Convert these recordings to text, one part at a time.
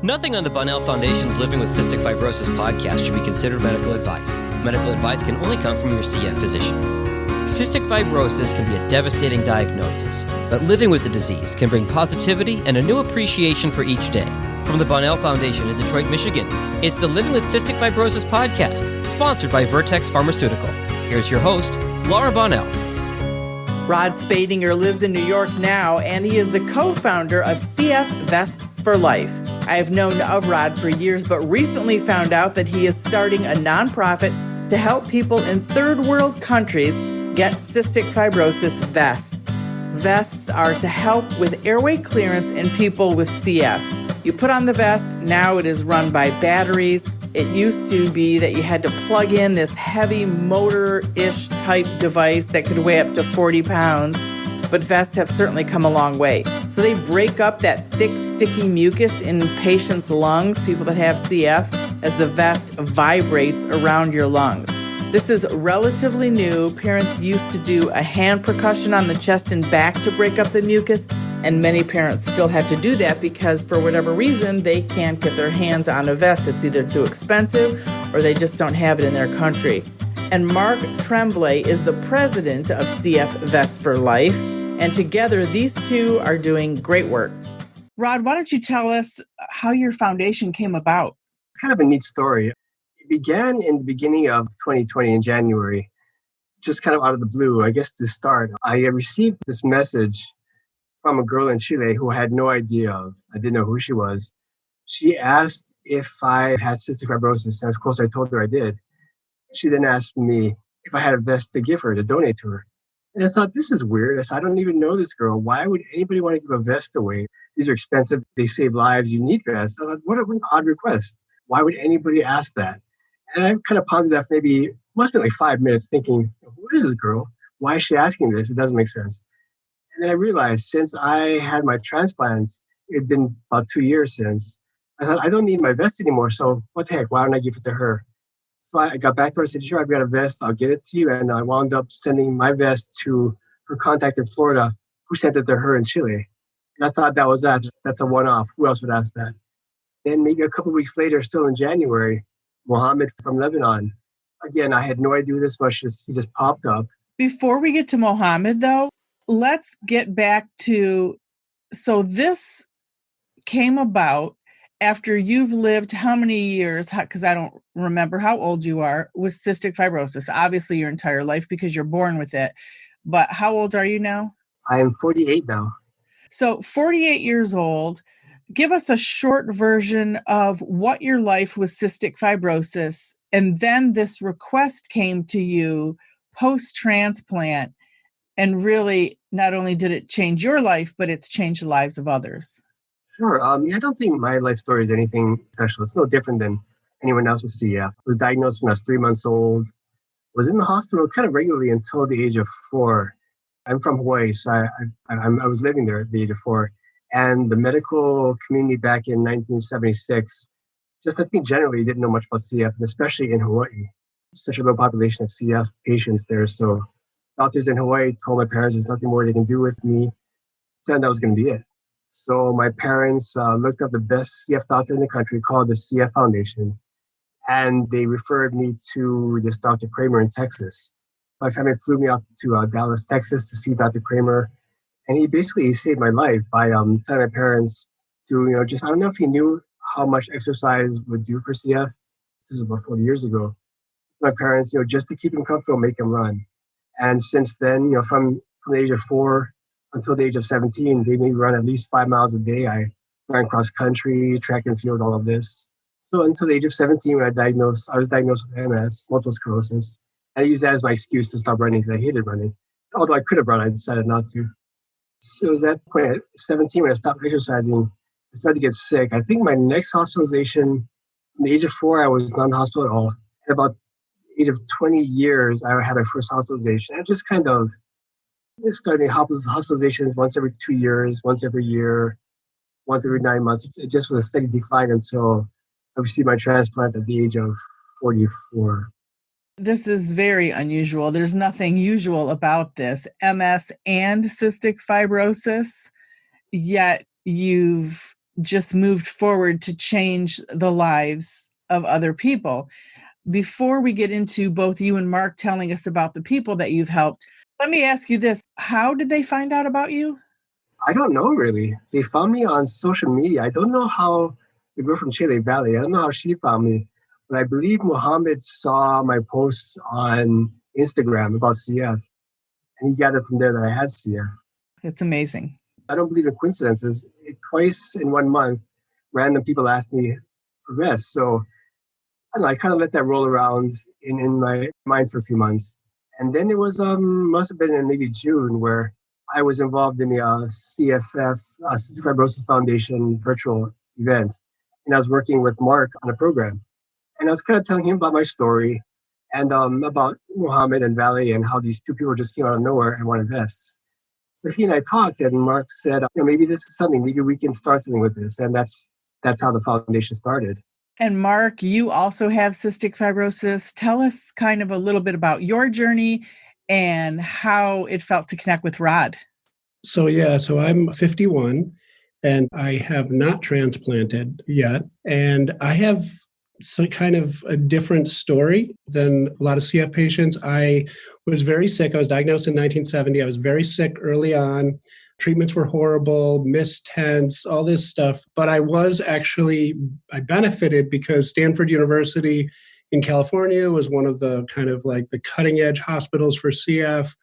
Nothing on the Bunnell Foundation's Living with Cystic Fibrosis podcast should be considered medical advice. Medical advice can only come from your CF physician. Cystic fibrosis can be a devastating diagnosis, but living with the disease can bring positivity and a new appreciation for each day. From the Bunnell Foundation in Detroit, Michigan, it's the Living with Cystic Fibrosis podcast, sponsored by Vertex Pharmaceutical. Here's your host, Laura Bunnell. Rod Spadinger lives in New York now, and he is the co-founder of CF Vests for Life. I have known of Rod for years, but recently found out that he is starting a nonprofit to help people in third world countries get cystic fibrosis vests. Vests are to help with airway clearance in people with CF. You put on the vest, now it is run by batteries. It used to be that you had to plug in this heavy motor-ish type device that could weigh up to 40 pounds, but vests have certainly come a long way. So they break up that thick, sticky mucus in patients' lungs, people that have CF, as the vest vibrates around your lungs. This is relatively new. Parents used to do a hand percussion on the chest and back to break up the mucus, and many parents still have to do that because for whatever reason, they can't get their hands on a vest. It's either too expensive or they just don't have it in their country. And Mark Tremblay is the president of CF Vests for Life, and together these two are doing great work. Rod, why don't you tell us how your foundation came about? Kind of a neat story. It began in the beginning of 2020 in January, just kind of out of the blue. I guess to start, I received this message from a girl in Chile who I had no idea of. I didn't know who she was. She asked if I had cystic fibrosis, and of course I told her I did. She then asked me if I had a vest to give her, to donate to her. And I thought, this is weird. I said, I don't even know this girl. Why would anybody want to give a vest away? These are expensive. They save lives. You need vests. I thought, what an odd request. Why would anybody ask that? And I kind of pondered that for maybe, must have been like 5 minutes thinking, who is this girl? Why is she asking this? It doesn't make sense. And then I realized since I had my transplants, it had been about 2 years since, I thought, I don't need my vest anymore. So what the heck? Why don't I give it to her? So I got back to her and said, sure, I've got a vest. I'll get it to you. And I wound up sending my vest to her contact in Florida, who sent it to her in Chile. And I thought that was that. That's a one-off. Who else would ask that? Then maybe a couple of weeks later, still in January, Mohammed from Lebanon. Again, I had no idea who this was. He just popped up. Before we get to Mohammed, though, let's get back to, so this came about after you've lived how many years, because I don't remember how old you are, with cystic fibrosis? Obviously your entire life because you're born with it. But how old are you now? I am 48 now. So 48 years old. Give us a short version of what your life was cystic fibrosis. And then this request came to you post-transplant. And really, not only did it change your life, but it's changed the lives of others. Sure. I don't think my life story is anything special. It's no different than anyone else with CF. I was diagnosed when I was 3 months old. Was in the hospital kind of regularly until the age of 4. I'm from Hawaii, so I was living there at the age of 4. And the medical community back in 1976, just I think generally didn't know much about CF, and especially in Hawaii. Such a low population of CF patients there. So doctors in Hawaii told my parents there's nothing more they can do with me. Said that was going to be it. So my parents looked up the best CF doctor in the country called the CF Foundation, and they referred me to this Dr. Kramer in Texas. My family flew me out to Dallas, Texas to see Dr. Kramer, and he basically saved my life by telling my parents to, just, I don't know if he knew how much exercise would do for CF. This was about 40 years ago. My parents, just to keep him comfortable, make him run. And since then, from the age of 4 until the age of 17, they made me run at least 5 miles a day. I ran cross country, track and field, all of this. So until the age of 17, when I was diagnosed with MS, multiple sclerosis. I used that as my excuse to stop running because I hated running. Although I could have run, I decided not to. So it was at that point at 17 when I stopped exercising, I started to get sick. I think my next hospitalization, at the age of 4, I was not in the hospital at all. At about the age of 20 years, I had my first hospitalization. I just kind of started hospitalizations once every 2 years, once every year, once every 9 months. It just was a steady decline until I received my transplant at the age of 44. This is very unusual. There's nothing usual about this. MS and cystic fibrosis, yet you've just moved forward to change the lives of other people. Before we get into both you and Mark telling us about the people that you've helped, let me ask you this. How did they find out about you? I don't know really. They found me on social media. I don't know how the girl from Chile Valley, I don't know how she found me, but I believe Mohammed saw my posts on Instagram about CF, and he gathered from there that I had CF. It's amazing. I don't believe in coincidences. Twice in 1 month, random people asked me for vests. So I don't know, I kind of let that roll around in my mind for a few months. And then it was, must have been in maybe June, where I was involved in the CFF, Cystic Fibrosis Foundation virtual event. And I was working with Mark on a program. And I was kind of telling him about my story and about Mohammed and Valley and how these two people just came out of nowhere and wanted vests. So he and I talked, and Mark said, maybe this is something, maybe we can start something with this. And that's how the foundation started. And Mark, you also have cystic fibrosis. Tell us kind of a little bit about your journey and how it felt to connect with Rod. So I'm 51 and I have not transplanted yet. And I have some kind of a different story than a lot of CF patients. I was very sick. I was diagnosed in 1970. I was very sick early on. Treatments were horrible, missed tents, all this stuff. But I benefited because Stanford University in California was one of the kind of like the cutting edge hospitals for CF.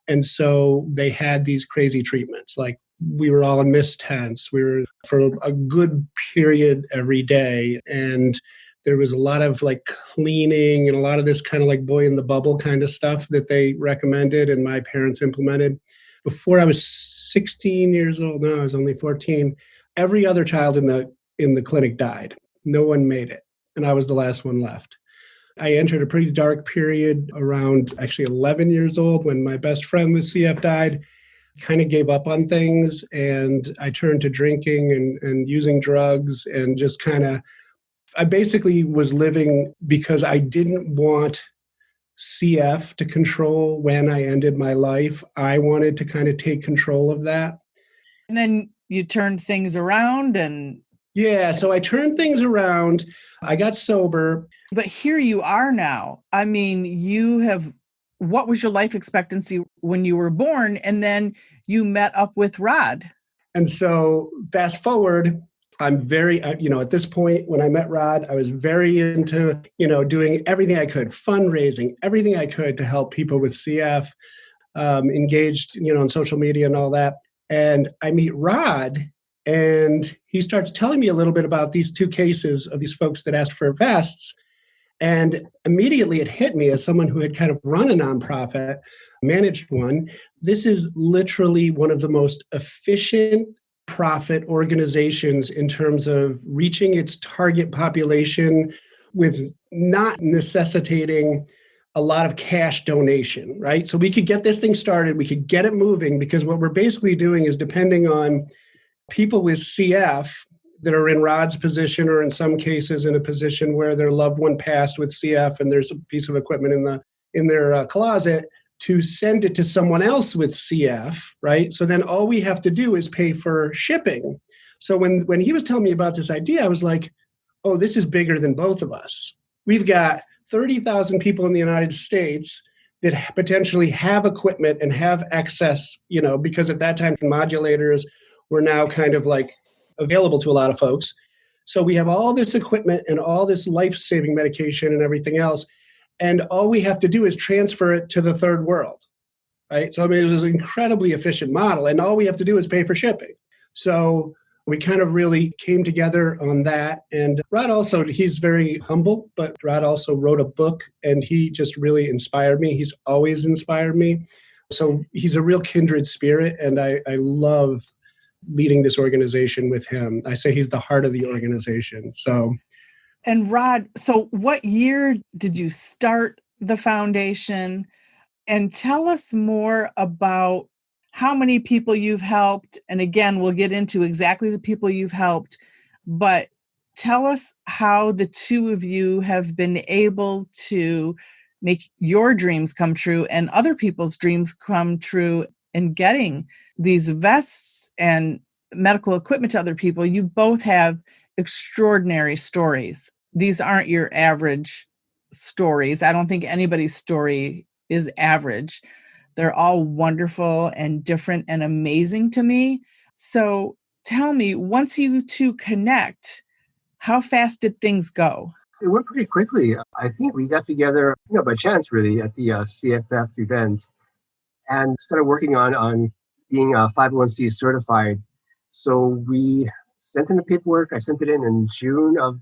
And so they had these crazy treatments. Like we were all in missed tents. We were for a good period every day. And there was a lot of like cleaning and a lot of this kind of like boy in the bubble kind of stuff that they recommended and my parents implemented. Before I was 16 years old, no, I was only 14, every other child in the clinic died. No one made it. And I was the last one left. I entered a pretty dark period around actually 11 years old when my best friend with CF died. Kind of gave up on things and I turned to drinking and using drugs and just I basically was living because I didn't want CF to control when I ended my life. I wanted to kind of take control of that. And then you turned things around and... Yeah, so I turned things around. I got sober. But here you are now. I mean, what was your life expectancy when you were born? And then you met up with Rod. And so fast forward, I'm very, at this point when I met Rod, I was very into, doing everything I could, fundraising, everything I could to help people with CF, engaged, on social media and all that. And I meet Rod and he starts telling me a little bit about these two cases of these folks that asked for vests. And immediately it hit me as someone who had kind of run a nonprofit, managed one. This is literally one of the most efficient profit organizations in terms of reaching its target population with not necessitating a lot of cash donation, right? So we could get this thing started, we could get it moving, because what we're basically doing is depending on people with CF that are in Rod's position or in some cases in a position where their loved one passed with CF and there's a piece of equipment in their closet, to send it to someone else with CF, right? So then all we have to do is pay for shipping. So when he was telling me about this idea, I was like, oh, this is bigger than both of us. We've got 30,000 people in the United States that potentially have equipment and have access, because at that time modulators were now kind of like available to a lot of folks. So we have all this equipment and all this life-saving medication and everything else. And all we have to do is transfer it to the third world, right? So, it was an incredibly efficient model. And all we have to do is pay for shipping. So we kind of really came together on that. And Rod also, he's very humble, but Rod also wrote a book and he just really inspired me. He's always inspired me. So he's a real kindred spirit. And I love leading this organization with him. I say he's the heart of the organization. And Rod, so what year did you start the foundation? And tell us more about how many people you've helped. And again, we'll get into exactly the people you've helped, but tell us how the two of you have been able to make your dreams come true and other people's dreams come true in getting these vests and medical equipment to other people, you both have extraordinary stories. These aren't your average stories. I don't think anybody's story is average. They're all wonderful and different and amazing to me. So tell me, once you two connect, how fast did things go? It went pretty quickly. I think we got together, by chance really at the CFF event and started working on being 501c certified. So we sent in the paperwork. I sent it in June of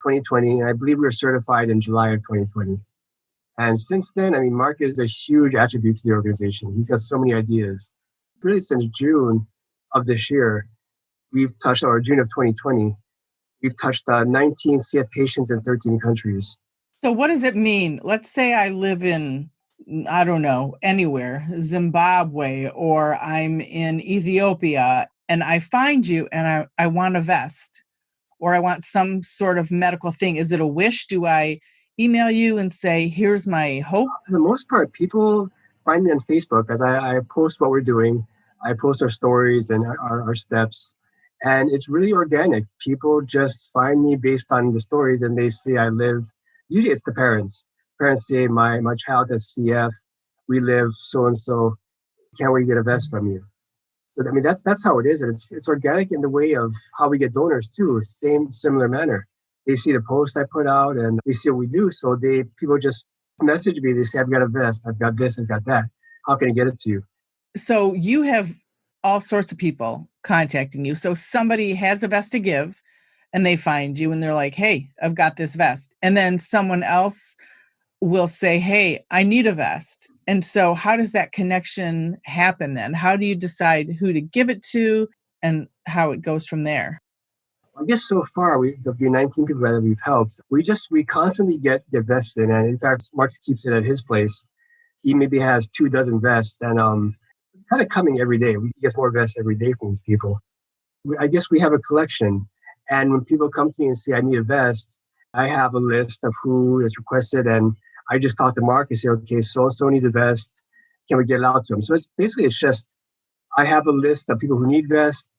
2020, and I believe we were certified in July of 2020. And since then, Mark is a huge attribute to the organization. He's got so many ideas. Really, since June of this year, or June of 2020, we've touched 19 CF patients in 13 countries. So what does it mean? Let's say I live in, I don't know, anywhere, Zimbabwe, or I'm in Ethiopia, and I find you and I want a vest, or I want some sort of medical thing. Is it a wish? Do I email you and say, here's my hope? For the most part, people find me on Facebook as I post what we're doing. I post our stories and our steps. And it's really organic. People just find me based on the stories, and they say I live. Usually it's the parents. Parents say, my child has CF. We live so-and-so. Can we get a vest from you? So, that's how it is. And it's organic in the way of how we get donors too. Similar manner. They see the post I put out and they see what we do. So people just message me. They say, I've got a vest. I've got this. I've got that. How can I get it to you? So you have all sorts of people contacting you. So somebody has a vest to give and they find you and they're like, hey, I've got this vest. And then someone else will say, hey, I need a vest. And so how does that connection happen then? How do you decide who to give it to and how it goes from there? I guess so far, the 19 people that we've helped, we constantly get vests in. And in fact, Mark keeps it at his place. He maybe has 24 vests and kind of coming every day. We get more vests every day from these people. I guess we have a collection. And when people come to me and say, I need a vest, I have a list of who is requested. And I just talk to Mark and say, okay, so-and-so needs a vest. Can we get it out to him? So it's just, I have a list of people who need vests.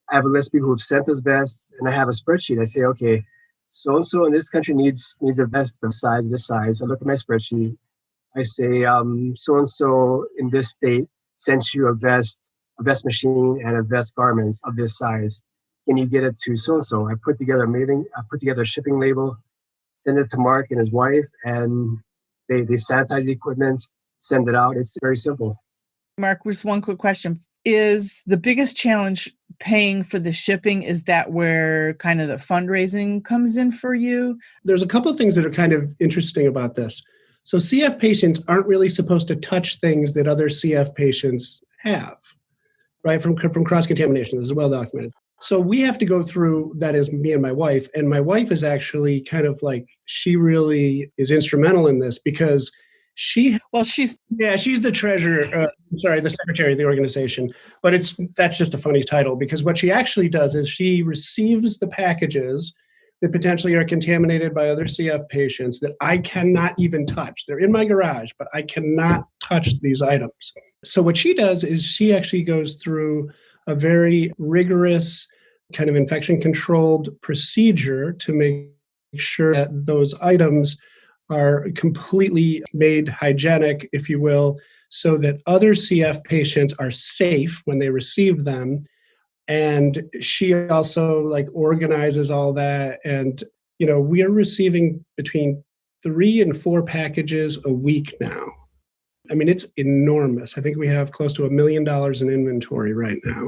I have a list of people who've sent us vests, and I have a spreadsheet. I say, okay, so-and-so in this country needs a vest of size, this size. I look at my spreadsheet. I say, so-and-so in this state sent you a vest machine, and a vest garments of this size. Can you get it to so-and-so? I put together a shipping label, send it to Mark and his wife, and they sanitize the equipment, send it out. It's very simple. Mark, just one quick question. Is the biggest challenge paying for the shipping? Is that where kind of the fundraising comes in for you? There's a couple of things that are kind of interesting about this. So CF patients aren't really supposed to touch things that other CF patients have, right? From cross-contamination. This is well documented. So we have to go through, that is me and my wife. And my wife is actually kind of like, she really is instrumental in this because she's the treasurer, the secretary of the organization, but that's just a funny title because what she actually does is she receives the packages that potentially are contaminated by other CF patients that I cannot even touch. They're in my garage, but I cannot touch these items. So what she does is she actually goes through a very rigorous kind of infection controlled procedure to make sure that those items are completely made hygienic, if you will, so that other CF patients are safe when they receive them. And she also organizes all that. And, we are receiving between 3 and 4 packages a week now. It's enormous. I think we have close to $1 million in inventory right now.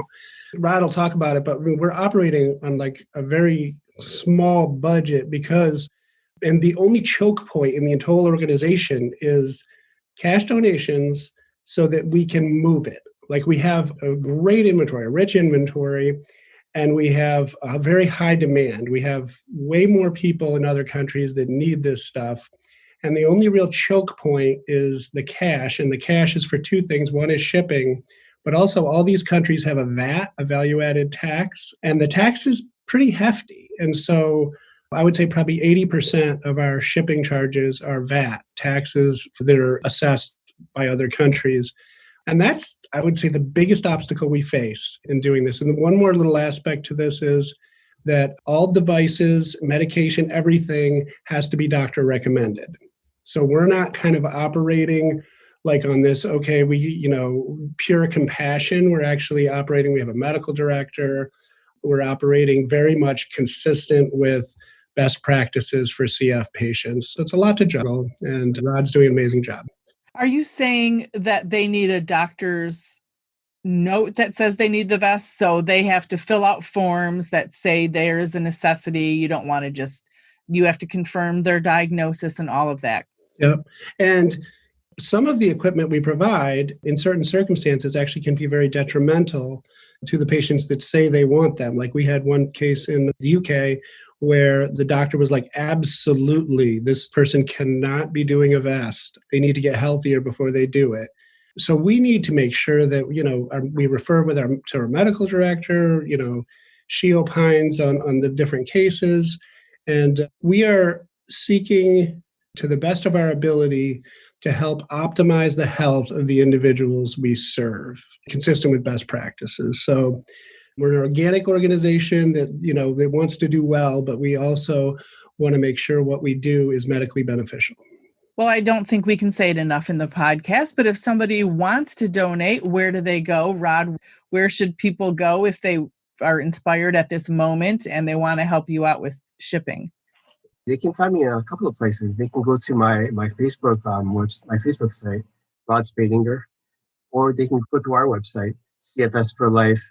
Rod will talk about it, but we're operating on a very small budget and the only choke point in the entire organization is cash donations so that we can move it. We have a great inventory, a rich inventory, and we have a very high demand. We have way more people in other countries that need this stuff. And the only real choke point is the cash. And the cash is for 2 things. One is shipping, but also all these countries have a VAT, a value-added tax, and the tax is pretty hefty. And so I would say probably 80% of our shipping charges are VAT, taxes that are assessed by other countries. And that's, I would say, the biggest obstacle we face in doing this. And one more little aspect to this is that all devices, medication, everything has to be doctor recommended. So we're not kind of operating like on this, okay, pure compassion. We're actually operating, we have a medical director. We're operating very much consistent with best practices for CF patients. So it's a lot to juggle, and Rod's doing an amazing job. Are you saying that they need a doctor's note that says they need the vest? So they have to fill out forms that say there is a necessity. You don't want to you have to confirm their diagnosis and all of that. Yep. And some of the equipment we provide in certain circumstances actually can be very detrimental to the patients that say they want them. Like we had one case in the UK where the doctor was like, absolutely, this person cannot be doing a vest. They need to get healthier before they do it. So we need to make sure that, we refer to our medical director, she opines on the different cases. And we are seeking to the best of our ability to help optimize the health of the individuals we serve, consistent with best practices. So we're an organic organization that, that wants to do well, but we also want to make sure what we do is medically beneficial. Well, I don't think we can say it enough in the podcast, but if somebody wants to donate, where do they go? Rod, where should people go if they are inspired at this moment and they want to help you out with shipping? They can find me in a couple of places. They can go to my Facebook my Facebook site, Rod Spadinger, or they can go to our website, CFS for Life.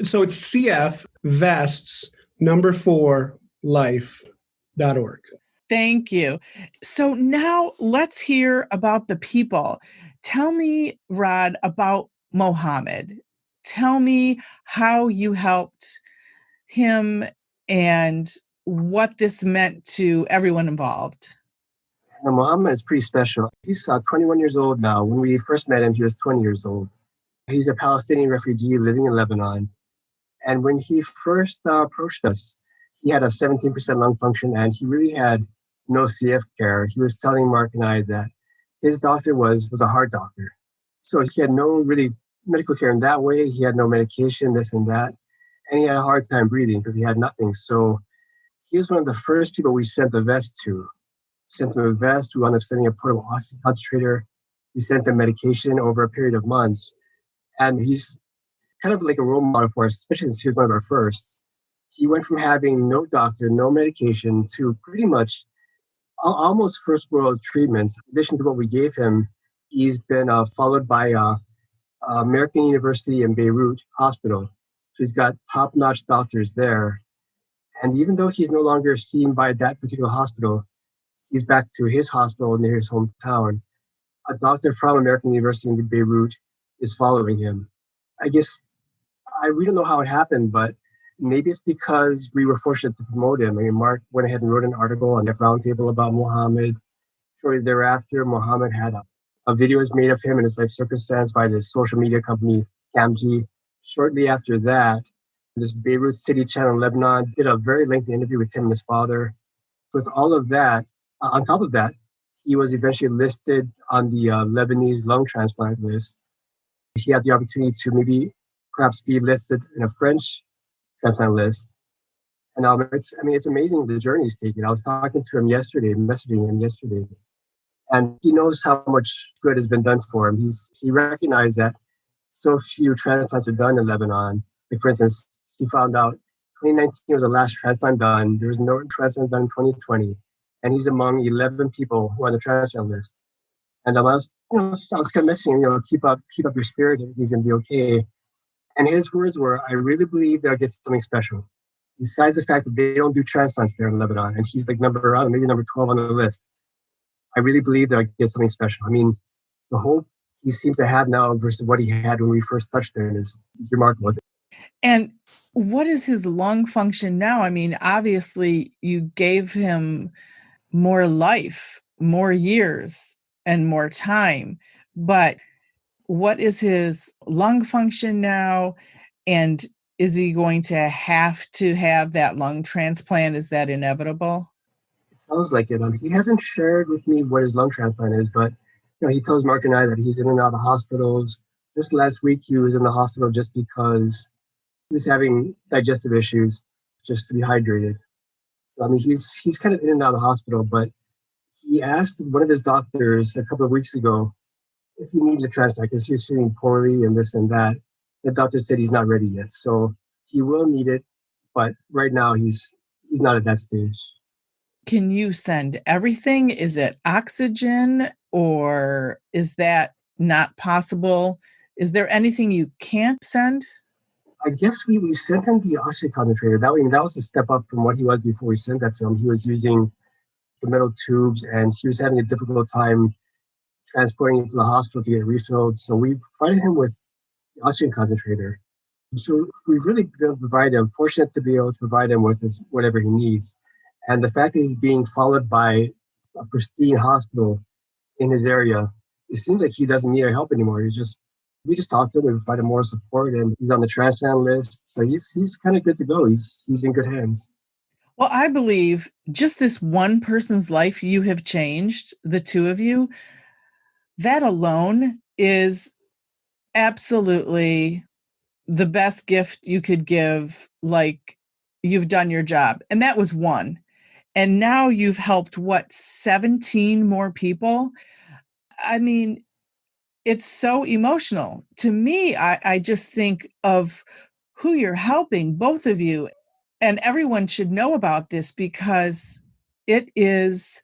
So it's CF Vests 4 life.org. Thank you. So now let's hear about the people. Tell me, Rod, about Mohammed. Tell me how you helped him and what this meant to everyone involved. Now, Mohammed is pretty special. He's 21 years old now. When we first met him, he was 20 years old. He's a Palestinian refugee living in Lebanon. And when he first approached us, he had a 17% lung function and he really had no CF care. He was telling Mark and I that his doctor was a heart doctor. So he had no really medical care in that way. He had no medication, this and that. And he had a hard time breathing because he had nothing. So he was one of the first people we sent the vest to. Sent him a vest. We wound up sending a portable oxygen concentrator. We sent him medication over a period of months. And he's kind of like a role model for us, especially since he was one of our first. He went from having no doctor, no medication, to pretty much almost first world treatments. In addition to what we gave him, he's been followed by American University in Beirut Hospital. So he's got top-notch doctors there. And even though he's no longer seen by that particular hospital, he's back to his hospital near his hometown. A doctor from American University in Beirut is following him. I guess we don't know how it happened, but maybe it's because we were fortunate to promote him. I mean, Mark went ahead and wrote an article on the Roundtable about Mohammed. Shortly thereafter, Mohammed had a video was made of him and his life circumstance by the social media company Camji. Shortly after that, this Beirut City channel in Lebanon did a very lengthy interview with him and his father. With all of that, on top of that, he was eventually listed on the Lebanese lung transplant list. He had the opportunity to perhaps be listed in a French transplant list. And it's amazing the journey he's taken. I was talking to him yesterday, messaging him yesterday, and he knows how much good has been done for him. He recognized that so few transplants are done in Lebanon. Like, for instance, he found out 2019 was the last transplant done. There was no transplant done in 2020. And he's among 11 people who are on the transplant list. And I was kind of messaging, keep up your spirit. Everything's going to be okay. And his words were, I really believe they'll get something special. Besides the fact that they don't do transplants there in Lebanon. And he's like number 12 on the list. I really believe they'll get something special. I mean, the hope he seems to have now versus what he had when we first touched him is remarkable. And what is his lung function now? I mean, obviously you gave him more life, more years, and more time. But what is his lung function now? And is he going to have that lung transplant? Is that inevitable? It sounds like it. He hasn't shared with me what his lung transplant is, but he tells Mark and I that he's in and out of hospitals. This last week, he was in the hospital just because he was having digestive issues, just dehydrated. So, I mean, he's kind of in and out of the hospital, but he asked one of his doctors a couple of weeks ago if he needed a transplant because he was feeling poorly and this and that. The doctor said he's not ready yet. So he will need it, but right now he's not at that stage. Can you send everything? Is it oxygen or is that not possible? Is there anything you can't send? I guess we sent him the oxygen concentrator. That was a step up from what he was before we sent that to him. He was using the metal tubes and he was having a difficult time transporting it to the hospital to get refilled. So we provided him with the oxygen concentrator. So we've really been able to provide him, fortunate to be able to provide him with whatever he needs. And the fact that he's being followed by a pristine hospital in his area, it seems like he doesn't need our help anymore. We just talked to him, we provided more support, and he's on the transplant list. So he's kind of good to go. He's in good hands. Well, I believe just this one person's life you have changed, the two of you, that alone is absolutely the best gift you could give. Like, you've done your job. And that was one. And now you've helped, 17 more people? I mean, it's so emotional. To me, I just think of who you're helping, both of you. And everyone should know about this because it is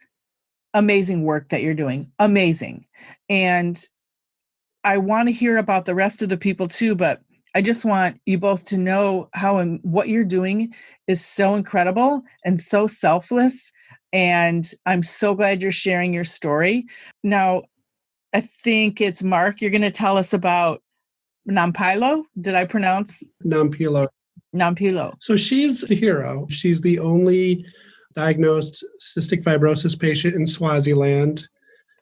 amazing work that you're doing. Amazing. And I want to hear about the rest of the people too, but I just want you both to know what you're doing is so incredible and so selfless. And I'm so glad you're sharing your story. Now, I think it's Mark. You're going to tell us about Nampilo. Did I pronounce? Nampilo. So she's a hero. She's the only diagnosed cystic fibrosis patient in Swaziland.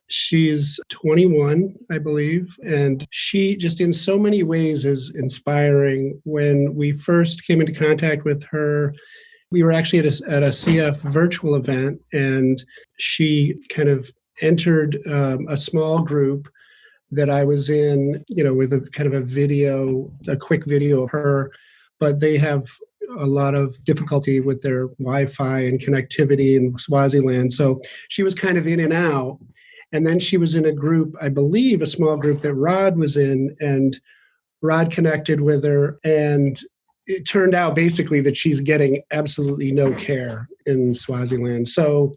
She's 21, I believe, and she just in so many ways is inspiring. When we first came into contact with her, we were actually at a CF virtual event, and she kind of entered a small group that I was in, with a kind of a quick video of her, but they have a lot of difficulty with their Wi-Fi and connectivity in Swaziland. So she was kind of in and out. And then she was in a group, I believe, a small group that Rod was in, and Rod connected with her. And it turned out basically that she's getting absolutely no care in Swaziland. So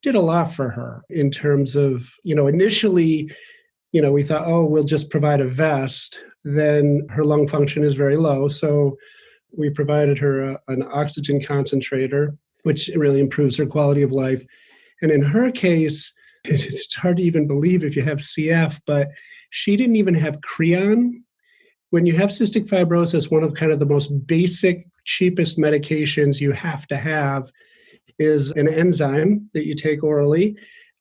did a lot for her in terms of, initially, we thought, oh, we'll just provide a vest. Then her lung function is very low. So we provided her an oxygen concentrator, which really improves her quality of life. And in her case, it's hard to even believe if you have CF, but she didn't even have Creon. When you have cystic fibrosis, one of kind of the most basic, cheapest medications you have to have is an enzyme that you take orally,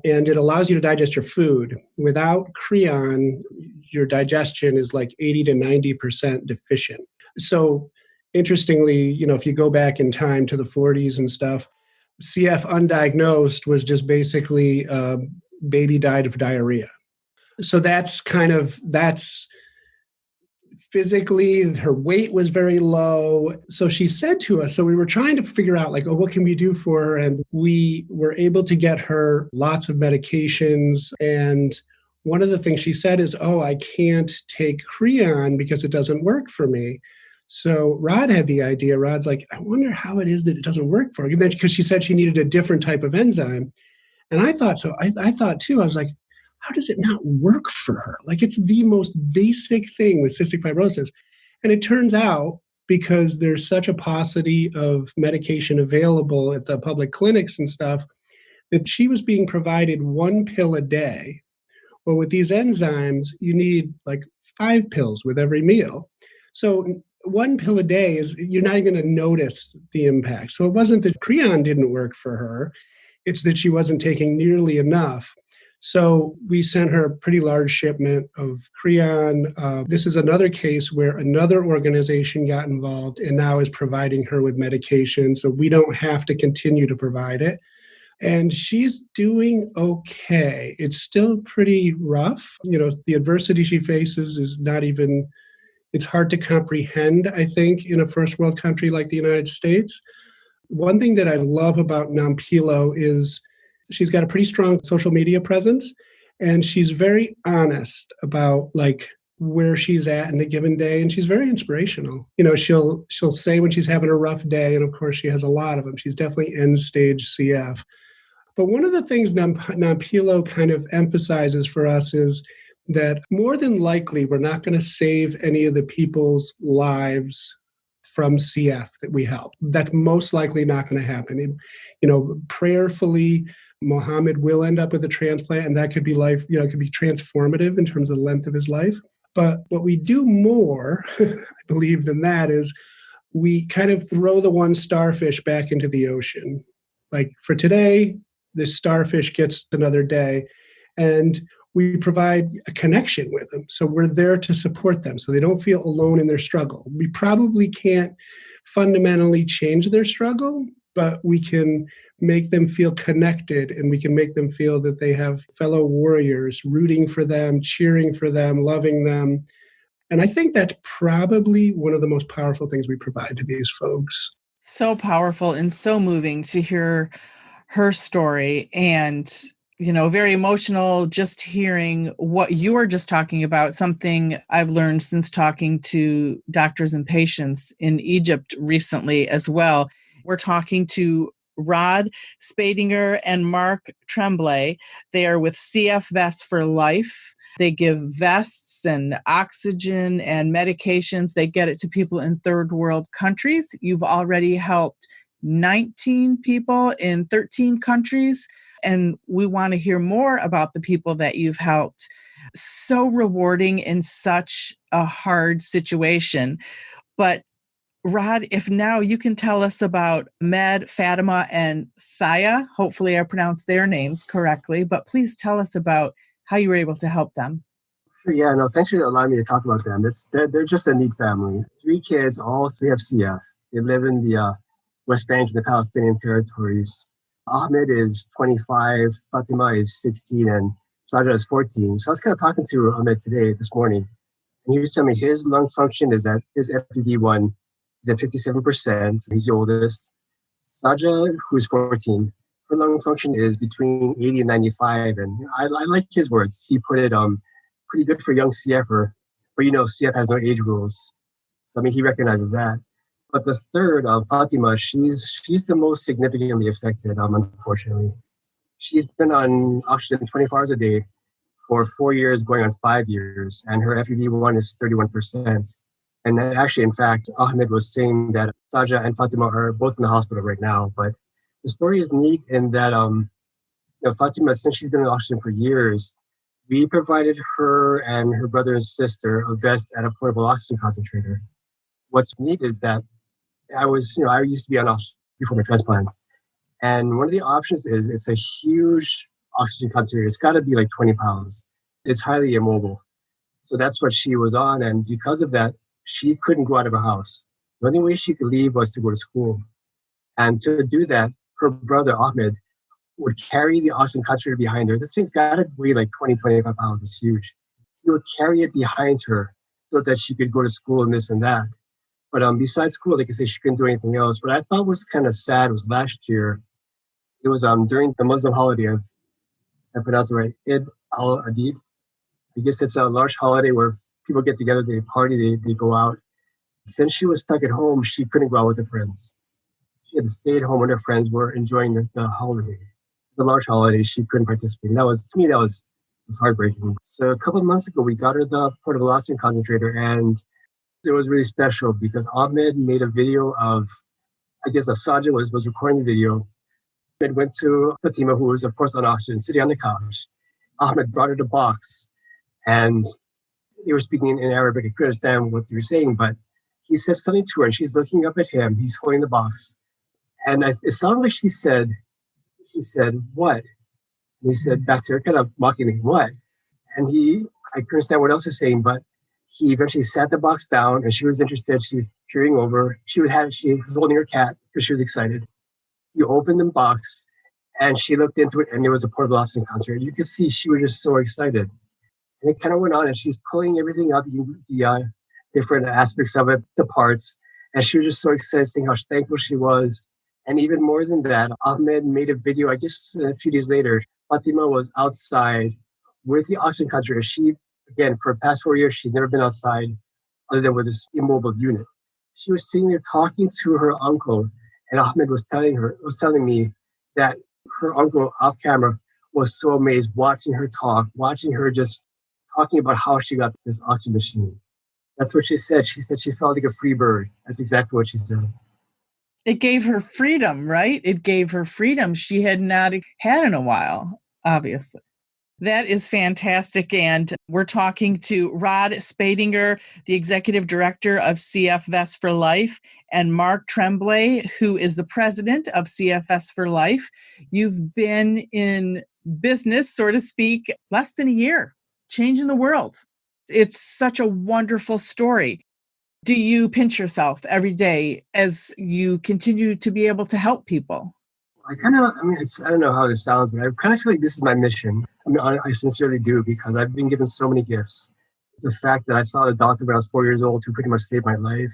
and it allows you to digest your food. Without Creon, your digestion is like 80 to 90% deficient. So interestingly, if you go back in time to the 40s and stuff, CF undiagnosed was just basically baby died of diarrhea. So that's physically, her weight was very low. So she said to us, so we were trying to figure out what can we do for her? And we were able to get her lots of medications. And one of the things she said is, oh, I can't take Creon because it doesn't work for me. So Rod had the idea. Rod's like, I wonder how it is that it doesn't work for her. Because she said she needed a different type of enzyme. And I thought so. I thought too, I was like, how does it not work for her? It's the most basic thing with cystic fibrosis. And it turns out, because there's such a paucity of medication available at the public clinics and stuff, that she was being provided 1 pill a day. Well, with these enzymes, you need 5 pills with every meal. So 1 pill a day you're not even going to notice the impact. So it wasn't that Creon didn't work for her. It's that she wasn't taking nearly enough. So we sent her a pretty large shipment of Creon. This is another case where another organization got involved and now is providing her with medication. So we don't have to continue to provide it. And she's doing okay. It's still pretty rough. The adversity she faces is not even, it's hard to comprehend, I think, in a first world country like the United States. One thing that I love about Nampilo is she's got a pretty strong social media presence, and she's very honest about where she's at in a given day, and she's very inspirational. She'll say when she's having a rough day, and of course she has a lot of them. She's definitely end stage CF. But one of the things Nampilo kind of emphasizes for us is that more than likely we're not going to save any of the people's lives from CF that we help. That's most likely not going to happen. Prayerfully, Mohammed will end up with a transplant, and that could be it could be transformative in terms of the length of his life. But what we do more, I believe, than that is we kind of throw the one starfish back into the ocean. Like for today, this starfish gets another day, and we provide a connection with them. So we're there to support them so they don't feel alone in their struggle. We probably can't fundamentally change their struggle, but we can make them feel connected, and we can make them feel that they have fellow warriors rooting for them, cheering for them, loving them. And I think that's probably one of the most powerful things we provide to these folks. So powerful and so moving to hear her story, and very emotional just hearing what you were just talking about, something I've learned since talking to doctors and patients in Egypt recently as well. We're talking to Rod Spadinger and Mark Tremblay. They are with CF Vests for Life. They give vests and oxygen and medications. They get it to people in third world countries. You've already helped 19 people in 13 countries. And we want to hear more about the people that you've helped. So rewarding in such a hard situation. But Rod, if now you can tell us about Med, Fatima, and Saya. Hopefully I pronounced their names correctly, but please tell us about how you were able to help them. Yeah, no, thanks for allowing me to talk about them. They're just a neat family. 3 kids, all 3 have CF. They live in the West Bank in the Palestinian territories. Ahmed is 25, Fatima is 16, and Saja is 14. So I was kind of talking to Ahmed this morning, and he was telling me his lung function is at his FEV1 is at 57%. He's the oldest. Saja, who's 14, her lung function is between 80 and 95. And I like his words. He put it pretty good for a young CFer. But CF has no age rules. So he recognizes that. But the third, Fatima, she's the most significantly affected, unfortunately. She's been on oxygen 24 hours a day for 4 years, going on 5 years, and her FEV1 is 31%. And actually, in fact, Ahmed was saying that Saja and Fatima are both in the hospital right now. But the story is neat in that Fatima, since she's been on oxygen for years, we provided her and her brother and sister a vest at a portable oxygen concentrator. What's neat is that I used to be on oxygen before my transplant. And one of the options is it's a huge oxygen concentrator. It's got to be like 20 pounds. It's highly immobile. So that's what she was on. And because of that, she couldn't go out of her house. The only way she could leave was to go to school. And to do that, her brother, Ahmed, would carry the oxygen concentrator behind her. This thing's got to weigh like 20, 25 pounds. It's huge. He would carry it behind her so that she could go to school and this and that. But besides school, like I say, she couldn't do anything else. What I thought was kind of sad was last year. It was during the Muslim holiday of, I pronounced it right, Eid al-Adid. I guess it's a large holiday where people get together, they party, they go out. Since she was stuck at home, she couldn't go out with her friends. She had to stay at home when her friends were enjoying the holiday. The large holiday, she couldn't participate. And to me, that was heartbreaking. So a couple of months ago, we got her the portable oxygen concentrator, and it was really special because Ahmed made a video of, I guess Saja was recording the video. Ahmed went to Fatima, who was, of course, on oxygen, sitting on the couch. Ahmed brought her the box, and they were speaking in Arabic. I couldn't understand what they were saying, but he said something to her, and she's looking up at him. He's holding the box. And it sounded like he said, what? And he said back to her, kind of mocking me, what? And I couldn't understand what else he was saying, but he eventually sat the box down, and she was interested. She's peering over. She was holding her cat because she was excited. He opened the box, And she looked into it, and there was a portable oxygen concentrator. You could see she was just so excited. And it kind of went on, and she's pulling everything out, the different aspects of it, the parts. And she was just so excited, saying how thankful she was. And even more than that, Ahmed made a video, I guess a few days later. Fatima was outside with the oxygen concentrator. She, again, for the past 4 years, she'd never been outside other than with this immobile unit. She was sitting there talking to her uncle, and Ahmed was telling me that her uncle off camera was so amazed watching her talk, watching her just talking about how she got this oxygen machine. That's what she said. She said she felt like a free bird. That's exactly what she said. It gave her freedom, right? It gave her freedom she had not had in a while, obviously. That is fantastic. And we're talking to Rod Spadinger, the executive director of CF Vests for Life, and Mark Tremblay, who is the president of CF Vests for Life. You've been in business, so to speak, less than a year, changing the world. It's such a wonderful story. Do you pinch yourself every day as you continue to be able to help people? I don't know how this sounds, but I kind of feel like this is my mission. I sincerely do, because I've been given so many gifts. The fact that I saw a doctor when I was 4 years old who pretty much saved my life.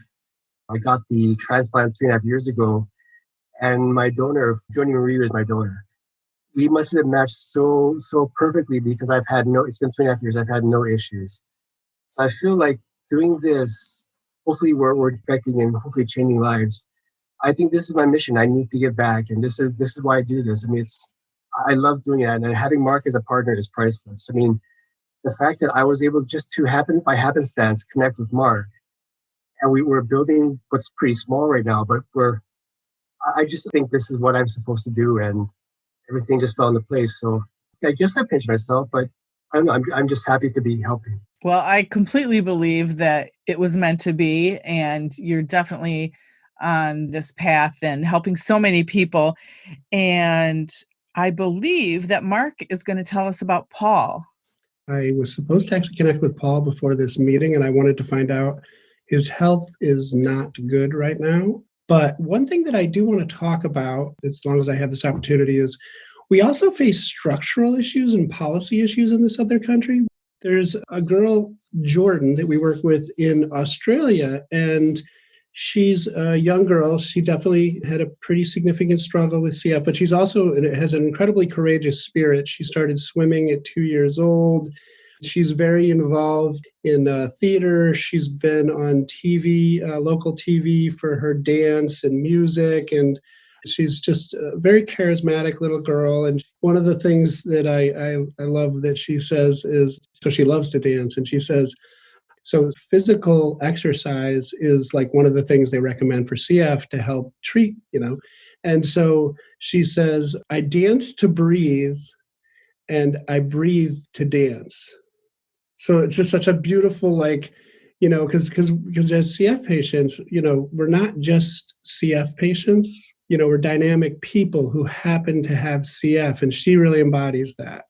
I got the transplant 3.5 years ago, and my donor, Joni Marie, was my donor. We must have matched so perfectly, because it's been 3.5 years, I've had no issues. So I feel like doing this, hopefully we're affecting and hopefully changing lives. I think this is my mission. I need to give back, and this is why I do this. I mean, I love doing that, and having Mark as a partner is priceless. I mean, the fact that I was able just to by happenstance connect with Mark, and we were building what's pretty small right now, but I just think this is what I'm supposed to do, and everything just fell into place. So I guess I pinch myself, but I don't know. I'm just happy to be helping. Well, I completely believe that it was meant to be, and you're definitely on this path and helping so many people. And I believe that Mark is going to tell us about Paul. I was supposed to actually connect with Paul before this meeting, and I wanted to find out his health is not good right now. But one thing that I do want to talk about, as long as I have this opportunity, is we also face structural issues and policy issues in this other country. There's a girl, Jordan, that we work with in Australia, and she's a young girl. She definitely had a pretty significant struggle with CF, but she's also has an incredibly courageous spirit. She started swimming at 2 years old. She's very involved in theater. She's been on TV, local TV, for her dance and music, and she's just a very charismatic little girl. And one of the things that I love that she says is, so she loves to dance, and she says, so physical exercise is like one of the things they recommend for CF to help treat, And so she says, I dance to breathe and I breathe to dance. So it's just such a beautiful, because as CF patients, we're not just CF patients, we're dynamic people who happen to have CF, and she really embodies that.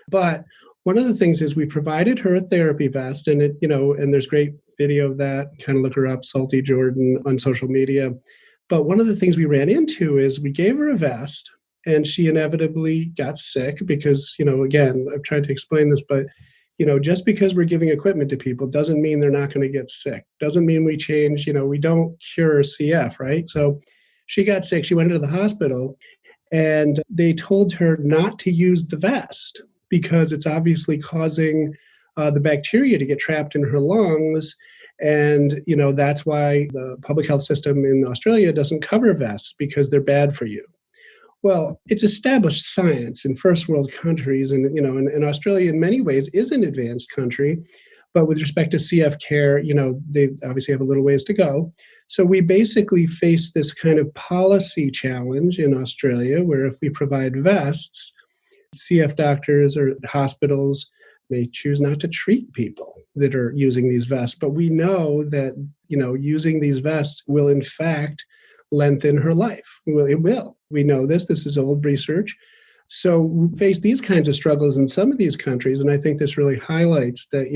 But one of the things is we provided her a therapy vest, and and there's great video of that. Kind of look her up, Salty Jordan, on social media. But one of the things we ran into is we gave her a vest, and she inevitably got sick because, again, I've tried to explain this, but just because we're giving equipment to people doesn't mean they're not going to get sick. Doesn't mean we change. We don't cure CF, right? So she got sick. She went into the hospital, and they told her not to use the vest, because it's obviously causing the bacteria to get trapped in her lungs. And, that's why the public health system in Australia doesn't cover vests, because they're bad for you. Well, it's established science in first world countries. And, and Australia in many ways is an advanced country. But with respect to CF care, they obviously have a little ways to go. So we basically face this kind of policy challenge in Australia, where if we provide vests, CF doctors or hospitals may choose not to treat people that are using these vests. But we know that, using these vests will in fact lengthen her life. Well, it will. We know this. This is old research. So we face these kinds of struggles in some of these countries. And I think this really highlights that,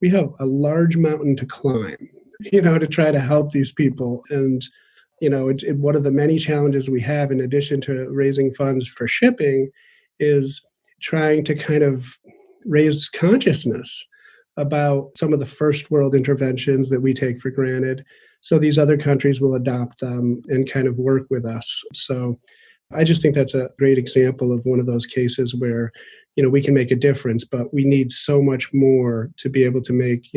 we have a large mountain to climb, to try to help these people. And, one of the many challenges we have, in addition to raising funds for shipping, is trying to kind of raise consciousness about some of the first world interventions that we take for granted, so these other countries will adopt them and kind of work with us. So I just think that's a great example of one of those cases where, we can make a difference, but we need so much more to be able to make,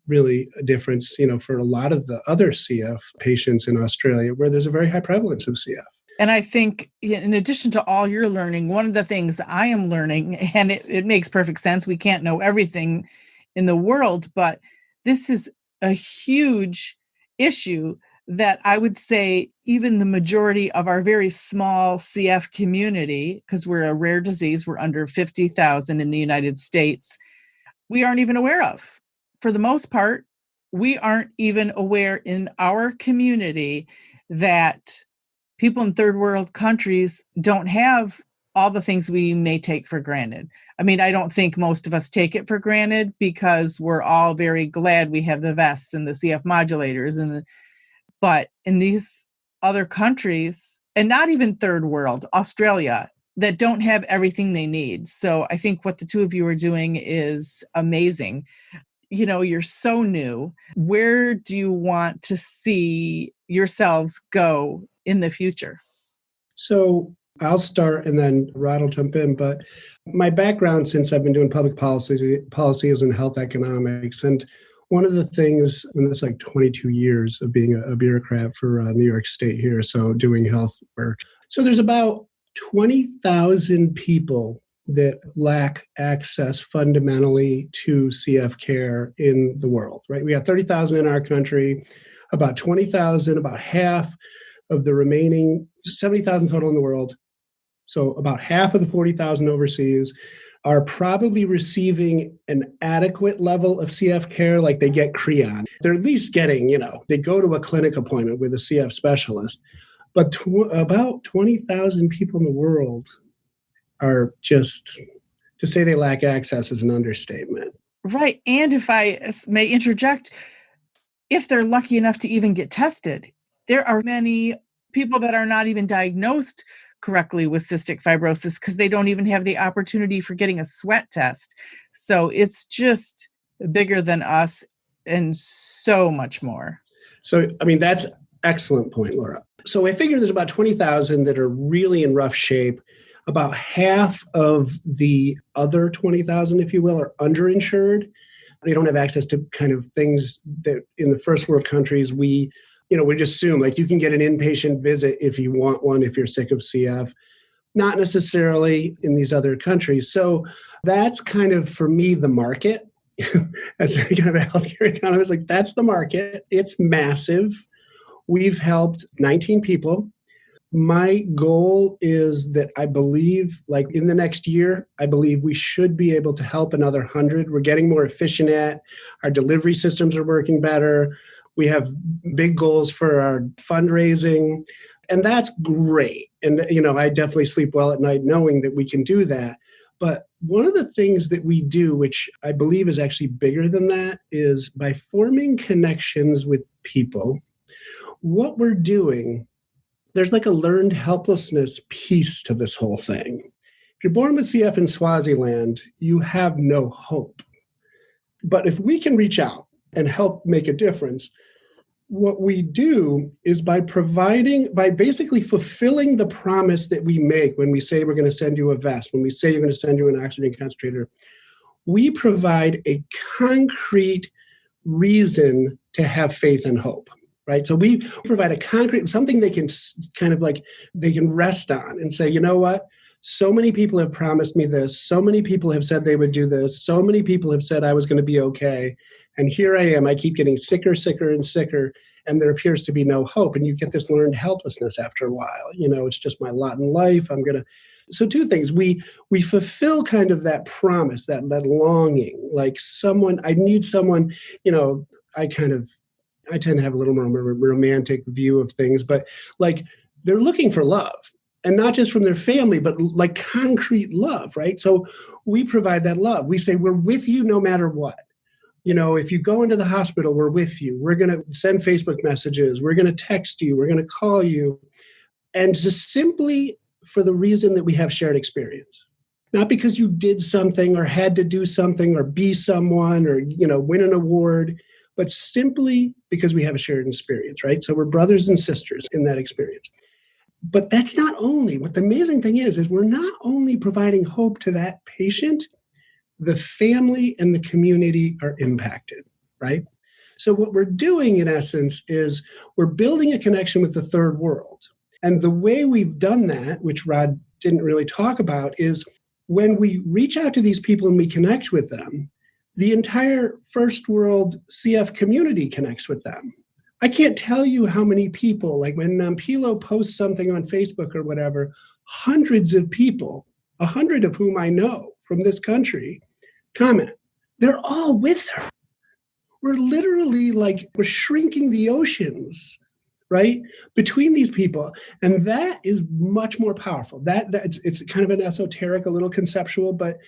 really a difference, for a lot of the other CF patients in Australia, where there's a very high prevalence of CF. And I think in addition to all your learning, one of the things I am learning, and it makes perfect sense, we can't know everything in the world, but this is a huge issue that I would say even the majority of our very small CF community, because we're a rare disease, we're under 50,000 in the United States, we aren't even aware of. For the most part, we aren't even aware in our community that people in third world countries don't have all the things we may take for granted. I mean, I don't think most of us take it for granted because we're all very glad we have the vests and the CF modulators but in these other countries, and not even third world, Australia, that don't have everything they need. So I think what the two of you are doing is amazing. You're so new. Where do you want to see yourselves go in the future? So I'll start and then Rod will jump in. But my background, since I've been doing public policy is in health economics. And one of the things, and that's like 22 years of being a bureaucrat for New York State here, so doing health work. So there's about 20,000 people that lack access fundamentally to CF care in the world, right? We got 30,000 in our country, about 20,000, about half of the remaining 70,000 total in the world. So about half of the 40,000 overseas are probably receiving an adequate level of CF care, like they get Creon. They're at least getting, they go to a clinic appointment with a CF specialist. But about 20,000 people in the world are just, to say they lack access is an understatement. Right. And if I may interject, if they're lucky enough to even get tested, there are many people that are not even diagnosed correctly with cystic fibrosis because they don't even have the opportunity for getting a sweat test. So it's just bigger than us and so much more. So, that's excellent point, Laura. So I figure there's about 20,000 that are really in rough shape. About half of the other 20,000, if you will, are underinsured. They don't have access to kind of things that in the first world countries we just assume, like, you can get an inpatient visit if you want one, if you're sick of CF, not necessarily in these other countries. So that's kind of, for me, the market. As kind of a healthcare economist, like, that's the market. It's massive. We've helped 19 people. My goal is that I believe, like, in the next year, I believe we should be able to help another 100. We're getting more efficient at our delivery systems are working better. We have big goals for our fundraising, and that's great. And, I definitely sleep well at night knowing that we can do that. But one of the things that we do, which I believe is actually bigger than that, is by forming connections with people, what we're doing, there's like a learned helplessness piece to this whole thing. If you're born with CF in Swaziland, you have no hope. But if we can reach out and help make a difference, what we do is by basically fulfilling the promise that we make when we say we're going to send you a vest, when we say you're going to send you an oxygen concentrator, we provide a concrete reason to have faith and hope, right? So we provide a concrete, something they can kind of like, they can rest on and say, you know what? So many people have promised me this. So many people have said they would do this. So many people have said I was going to be okay. And here I am. I keep getting sicker, and sicker, and there appears to be no hope. And you get this learned helplessness after a while. It's just my lot in life. So two things. We fulfill kind of that promise, that longing, like I need someone, I tend to have a little more romantic view of things, but like they're looking for love. And not just from their family, but like concrete love, right? So we provide that love. We say, we're with you no matter what. If you go into the hospital, we're with you. We're going to send Facebook messages. We're going to text you. We're going to call you. And just simply for the reason that we have shared experience. Not because you did something or had to do something or be someone or, win an award, but simply because we have a shared experience, right? So we're brothers and sisters in that experience. But that's not only, what the amazing thing is we're not only providing hope to that patient, the family and the community are impacted, right? So what we're doing in essence is we're building a connection with the third world. And the way we've done that, which Rod didn't really talk about, is when we reach out to these people and we connect with them, the entire first world CF community connects with them. I can't tell you how many people, like when Pilo posts something on Facebook or whatever, hundreds of people, 100 of whom I know from this country, comment. They're all with her. We're literally we're shrinking the oceans, right, between these people. And that is much more powerful. It's kind of an esoteric, a little conceptual, but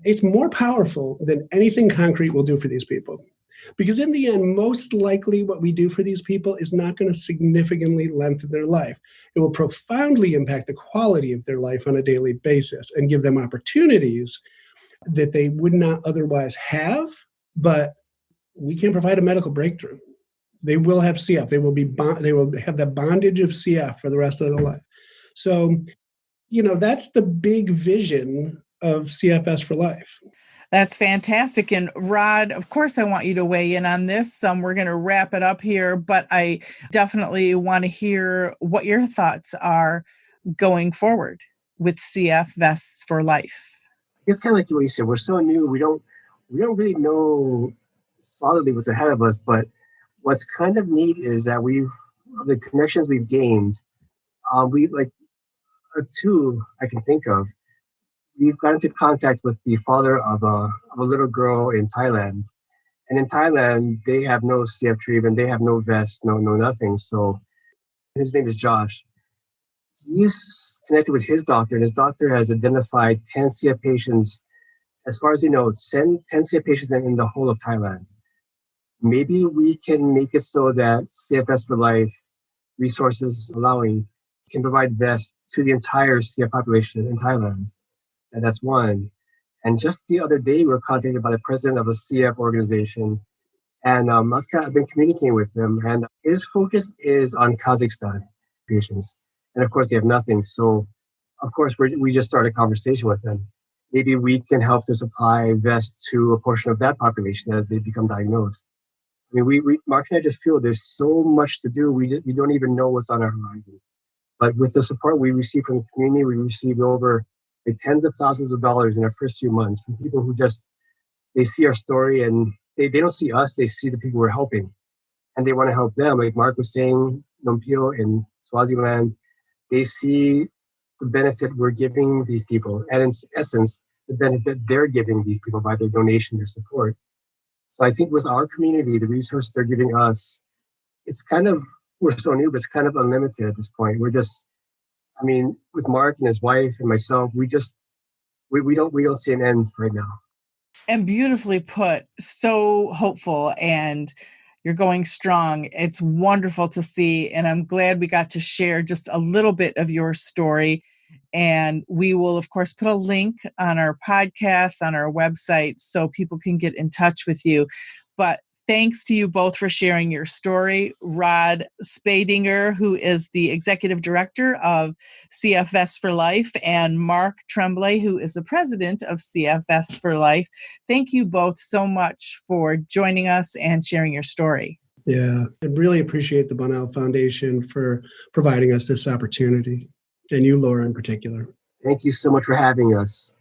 it's more powerful than anything concrete will do for these people. Because in the end, most likely what we do for these people is not going to significantly lengthen their life. It will profoundly impact the quality of their life on a daily basis and give them opportunities that they would not otherwise have, but we can provide a medical breakthrough. They will have CF. They will have the bondage of CF for the rest of their life. So, that's the big vision of CFS for Life. That's fantastic. And Rod, of course, I want you to weigh in on this. We're going to wrap it up here, but I definitely want to hear what your thoughts are going forward with CF Vests for Life. It's kind of like what you said. We're so new. We don't really know solidly what's ahead of us. But what's kind of neat is that the connections we've gained. We two I can think of. We've got into contact with the father of a little girl in Thailand. And in Thailand, they have no CF treatment, they have no vest, no nothing. So his name is Josh. He's connected with his doctor, and his doctor has identified 10 CF patients, as far as 10 CF patients in the whole of Thailand. Maybe we can make it so that CFS for Life, resources allowing, can provide vests to the entire CF population in Thailand. And that's one. And just the other day, we were contacted by the president of a CF organization. And I've been communicating with him. And his focus is on Kazakhstan patients. And of course, they have nothing. So, of course, we just started a conversation with them. Maybe we can help to supply vests to a portion of that population as they become diagnosed. I mean, Mark and I just feel there's so much to do. We don't even know what's on our horizon. But with the support we receive from the community, we received over tens of thousands of dollars in our first few months from people who they see our story and they don't see us, they see the people we're helping. And they want to help them. Like Mark was saying, Nompio in Swaziland, they see the benefit we're giving these people. And in essence, the benefit they're giving these people by their donation, their support. So I think with our community, the resources they're giving us, we're so new, but it's kind of unlimited at this point. With Mark and his wife and myself, we don't see an end right now. And beautifully put, so hopeful, and you're going strong. It's wonderful to see, and I'm glad we got to share just a little bit of your story. And we will, of course, put a link on our podcast, on our website, so people can get in touch with you. But thanks to you both for sharing your story. Rod Spadinger, who is the Executive Director of CF Vests for Life, and Mark Tremblay, who is the President of CF Vests for Life. Thank you both so much for joining us and sharing your story. Yeah, I really appreciate the Bonnell Foundation for providing us this opportunity, and you, Laura, in particular. Thank you so much for having us.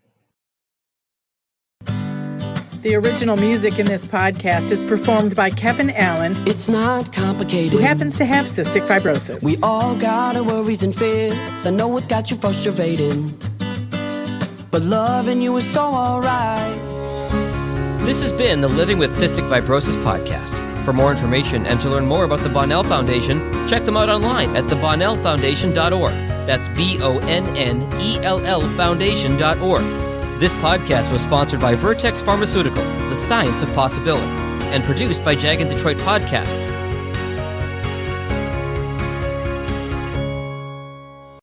The original music in this podcast is performed by Kevin Allen. It's not complicated. Who happens to have cystic fibrosis. We all got our worries and fears. I know it's got you frustrated, but loving you is so alright. This has been the Living with Cystic Fibrosis podcast. For more information and to learn more about the Bonnell Foundation, check them out online at thebonnellfoundation.org. That's BONNELL Foundation.org. This podcast was sponsored by Vertex Pharmaceutical, the science of possibility, and produced by Jag and Detroit Podcasts.